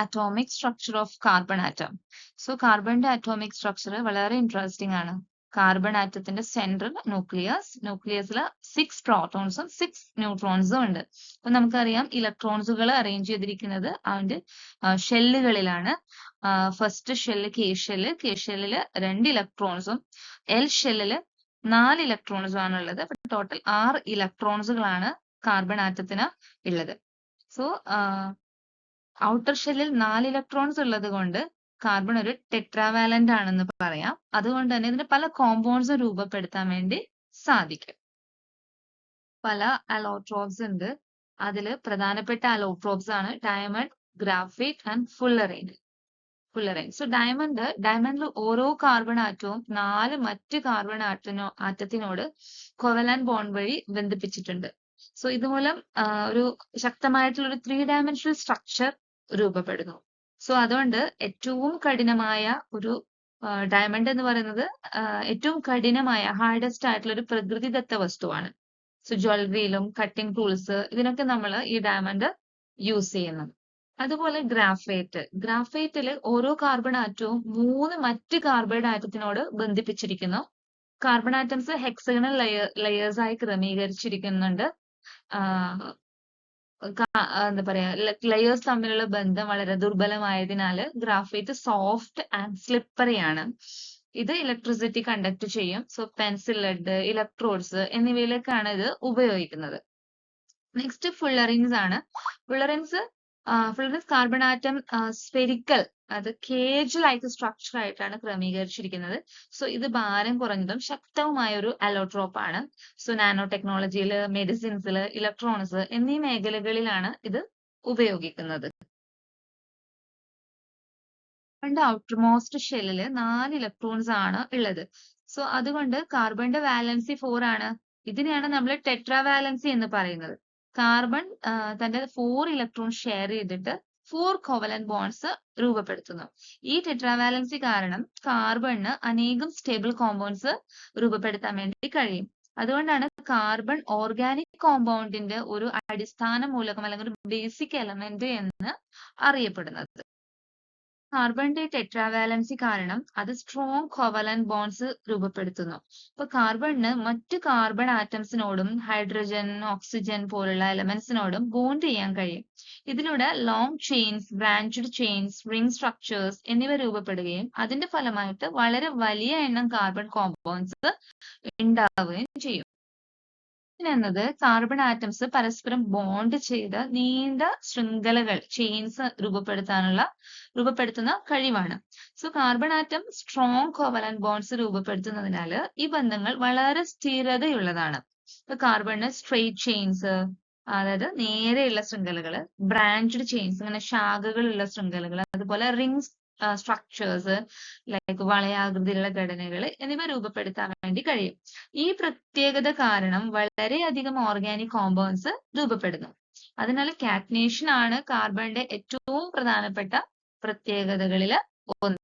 atomic structure of carbon atom. So കാർബണിന്റെ atomic structure വളരെ interesting ആണ്. Carbon ആറ്റത്തിന്റെ central ന്യൂക്ലിയസിൽ 6 പ്രോട്ടോൺസും 6 ന്യൂട്രോൺസും ഉണ്ട്. അപ്പൊ നമുക്കറിയാം ഇലക്ട്രോൺസുകൾ അറേഞ്ച് ചെയ്തിരിക്കുന്നത് അതിന്റെ ഷെല്ലുകളിലാണ്. ഫസ്റ്റ് ഷെല്ല് കെ ഷെല്ലില് 2 ഇലക്ട്രോൺസും എൽ ഷെല്ലില് 4 ഇലക്ട്രോൺസും ആണ് ഉള്ളത്. അപ്പൊ ടോട്ടൽ 6 ഇലക്ട്രോൺസുകളാണ് കാർബൺ ആറ്റത്തിന് ഉള്ളത്. സോ ഔട്ടർ ഷെല്ലിൽ 4 ഇലക്ട്രോൺസ് ഉള്ളത് കൊണ്ട് കാർബൺ ഒരു ടെട്രാവാലന്റ് ആണെന്ന് പറയാം. അതുകൊണ്ട് തന്നെ ഇതിന് പല കോമ്പൗണ്ട്സും രൂപപ്പെടുത്താൻ വേണ്ടി സാധിക്കും. പല അലോട്രോപ്സ് ഉണ്ട്. അതിൽ പ്രധാനപ്പെട്ട അലോട്രോപ്സ് ആണ് ഡയമണ്ട്, ഗ്രാഫൈറ്റ് ആൻഡ് ഫുള്ളറൈൻ. സോ ഡയമണ്ടിൽ ഓരോ കാർബൺ ആറ്റവും 4 മറ്റ് കാർബൺ ആറ്റത്തിനോട് കോവലന്റ് ബോണ്ട് വഴി ബന്ധിപ്പിച്ചിട്ടുണ്ട്. സോ ഇതുമൂലം ഒരു ശക്തമായിട്ടുള്ള ഒരു 3 ഡയമെൻഷണൽ സ്ട്രക്ചർ രൂപപ്പെടുന്നു. സോ അതുകൊണ്ട് ഏറ്റവും കഠിനമായ ഒരു ഡയമണ്ട് എന്ന് പറയുന്നത് ഏറ്റവും കഠിനമായ ഹാർഡസ്റ്റ് ആയിട്ടുള്ള ഒരു പ്രകൃതിദത്ത വസ്തുവാണ്. സോ ജ്വല്ലറിയിലും കട്ടിംഗ് ടൂൾസ് ഇതിനൊക്കെ നമ്മൾ ഈ ഡയമണ്ട് യൂസ് ചെയ്യുന്നത്. അതുപോലെ ഗ്രാഫൈറ്റിൽ ഓരോ കാർബൺ ആറ്റവും 3 മറ്റ് കാർബൺ ആറ്റത്തിനോട് ബന്ധിപ്പിച്ചിരിക്കുന്നു. കാർബൺ ആറ്റംസ് ഹെക്സഗണൽ ലെയേഴ്സ് ആയി ക്രമീകരിച്ചിരിക്കുന്നുണ്ട്. എന്താ പറയാ, ലെയേഴ്സ് തമ്മിലുള്ള ബന്ധം വളരെ ദുർബലമായതിനാൽ ഗ്രാഫൈറ്റ് സോഫ്റ്റ് ആൻഡ് സ്ലിപ്പറി ആണ്. ഇത് ഇലക്ട്രിസിറ്റി കണ്ടക്ട് ചെയ്യും. സോ പെൻസിൽ ലെഡ്, ഇലക്ട്രോഡ്സ് എന്നിവയിലേക്കാണ് ഇത് ഉപയോഗിക്കുന്നത്. നെക്സ്റ്റ് ഫുള്ളറിൻസ് ആണ്. ഫുള്ളറിൻസ് കാർബൺ ആറ്റം സ്ഫെരിക്കൽ, അത് കേജ് ലൈക്ക് സ്ട്രക്ചർ ആയിട്ടാണ് ക്രമീകരിച്ചിരിക്കുന്നത്. സോ ഇത് ഭാരം കുറഞ്ഞതും ശക്തവുമായ ഒരു അലോട്രോപ്പ് ആണ്. സോ നാനോ ടെക്നോളജിയിൽ, മെഡിസിൻസിൽ, ഇലക്ട്രോണിക്സ് എന്നീ മേഖലകളിലാണ് ഇത് ഉപയോഗിക്കുന്നത്. ഔട്ടർമോസ്റ്റ് ഷെല്ലില് 4 ഇലക്ട്രോൺസ് ആണ് ഉള്ളത്. സോ അതുകൊണ്ട് കാർബണിന്റെ വാലൻസി 4 ആണ്. ഇതിനെയാണ് നമ്മൾ ടെട്രാവാലൻസി എന്ന് പറയുന്നത്. കാർബൺ തന്റെ 4 ഇലക്ട്രോൺ ഷെയർ ചെയ്തിട്ട് 4 കോവലന്റ് ബോണ്ട്സ് രൂപപ്പെടുത്തുന്നു. ഈ ടെട്രാവാലൻസി കാരണം കാർബണിന് അനേകം സ്റ്റേബിൾ കോമ്പൗണ്ട്സ് രൂപപ്പെടുത്താൻ വേണ്ടി കഴിയും. അതുകൊണ്ടാണ് കാർബൺ ഓർഗാനിക് കോമ്പൗണ്ടിന്റെ ഒരു അടിസ്ഥാന മൂലകം അല്ലെങ്കിൽ ഒരു ബേസിക് എലമെന്റ് എന്ന് അറിയപ്പെടുന്നത്. കാർബണിന്റെ ടെട്രാവാലൻസി കാരണം അത് സ്ട്രോങ് കോവലന്റ് ബോണ്ട്സ് രൂപപ്പെടുത്തുന്നു. ഇപ്പൊ കാർബണിന് മറ്റു കാർബൺ ആറ്റംസിനോടും ഹൈഡ്രജൻ, ഓക്സിജൻ പോലുള്ള എലമെന്റ്സിനോടും ബോണ്ട് ചെയ്യാൻ കഴിയും. ഇതിലൂടെ long chains, branched chains, ring structures എന്നിവ രൂപപ്പെടുകയും അതിന്റെ ഫലമായിട്ട് വളരെ വലിയ എണ്ണം കാർബൺ കോമ്പൗണ്ട്സ് ഉണ്ടാവുകയും ചെയ്യും. എന്നത് കാർബൺ ആറ്റംസ് പരസ്പരം ബോണ്ട് ചെയ്ത് നീണ്ട ശൃംഖലകൾ, ചെയിൻസ് രൂപപ്പെടുത്തുന്ന കഴിവാണ്. So carbon atom strong covalent bonds രൂപപ്പെടുത്തുന്നതിനാൽ ഈ ബന്ധങ്ങൾ വളരെ സ്ഥിരതയുള്ളതാണ്. ഇപ്പൊ കാർബണിന് സ്ട്രെയിറ്റ് ചെയിൻസ്, അതായത് നേരെയുള്ള ശൃംഖലകൾ, ബ്രാഞ്ച്ഡ് ചെയിൻസ്, അങ്ങനെ ശാഖകളുള്ള ശൃംഖലകൾ, അതുപോലെ റിംഗ് സ്ട്രക്ചേഴ്സ് ലൈക്ക് വളയാകൃതിയിലുള്ള ഘടനകൾ എന്നിവ രൂപപ്പെടുത്താൻ വേണ്ടി കഴിയും. ഈ പ്രത്യേകത കാരണം വളരെയധികം ഓർഗാനിക് കോമ്പൗണ്ട്സ് രൂപപ്പെടുന്നു. അതിനാൽ കാറ്റനേഷൻ ആണ് കാർബണിന്റെ ഏറ്റവും പ്രധാനപ്പെട്ട പ്രത്യേകതകളിൽ ഒന്ന്.